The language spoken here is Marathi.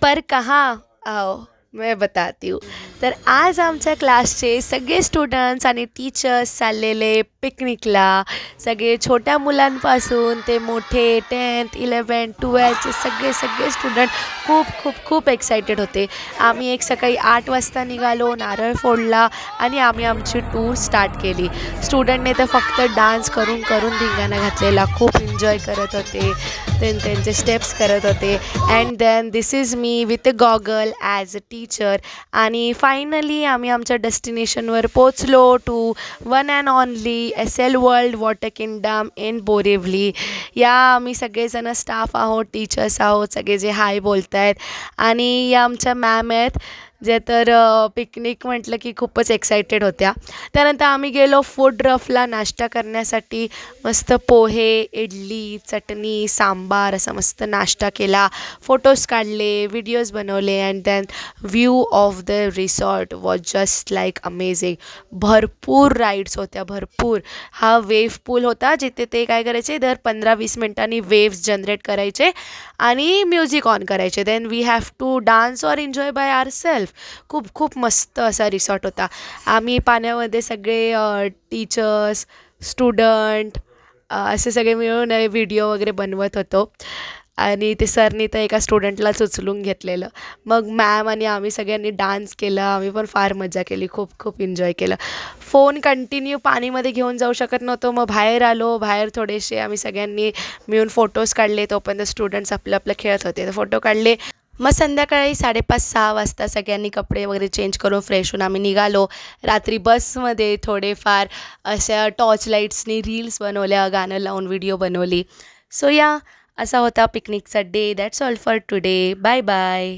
पर कहाँ आओ मैं बताती हूँ. तर आज आमच्या क्लासचे सगळे स्टुडंट्स आणि टीचर्स चाललेले पिकनिकला. सगळे छोट्या मुलांपासून ते मोठे 10th 11th 12th सगळे सगळे स्टुडंट खूप खूप खूप एक्सायटेड होते. आम्ही एक सकाळी 8 वाजता निघालो, नारळ फोडला आणि आम्ही आमची टूर स्टार्ट केली. स्टुडंटने तर फक्त डान्स करून करून धिंगाणा घातलेला. खूप एन्जॉय करत होते, त्यांचे स्टेप्स करत होते. And then this is me with a goggle as a teacher. आणि फायनली आम्ही आमच्या डेस्टिनेशनवर पोचलो to one and only SL World Water Kingdom in Borivali. या आम्ही सगळेजण स्टाफ आहोत, टीचर्स आहोत, सगळे जे हाय बोलत आहेत. आणि या आमच्या मॅम आहेत जे तर पिकनिक म्हटलं की खूपच एक्सायटेड होत्या. त्यानंतर आम्ही गेलो फूड रफला नाश्ता करण्यासाठी. मस्त पोहे, इडली, चटणी, सांबार असा मस्त नाश्ता केला. फोटोज काढले, व्हिडिओज बनवले. And then view of the resort was just like amazing. भरपूर राईड्स होत्या, भरपूर. हा वेव्ह पूल होता जिथे ते काय करायचे, दर 15-20 मिनटांनी वेव्स जनरेट करायचे आणि म्युझिक ऑन करायचे. Then we have to dance or enjoy by our self. खूप खूप मस्त असा रिसॉर्ट होता. आम्ही पाण्यामध्ये सगळे टीचर्स, स्टुडंट असे सगळे मिळून व्हिडिओ वगैरे बनवत होतो. आणि ते सरनी तर एका स्टुडंटलाच उचलून घेतलेलं. मग मॅम आणि आम्ही सगळ्यांनी डान्स केला. आम्ही पण फार मजा केली, खूप खूप एन्जॉय केलं. फोन कंटिन्यू पाणीमध्ये घेऊन जाऊ शकत नव्हतो, मग बाहेर आलो. बाहेर थोडेसे आम्ही सगळ्यांनी मिळून फोटोज काढले. तोपर्यंत स्टुडंट्स आपलं आपलं खेळत होते, तर फोटो काढले. मग संध्याकाळी 5:30-6 वाजता सगळ्यांनी कपडे वगैरे चेंज करून फ्रेश होऊन आम्ही निघालो. रात्री बसमध्ये थोडेफार अशा टॉर्च लाईट्सनी रील्स बनवल्या, गाणं लावून व्हिडिओ बनवली. सो या असा होता पिकनिकचा day. That's all for today. Bye bye.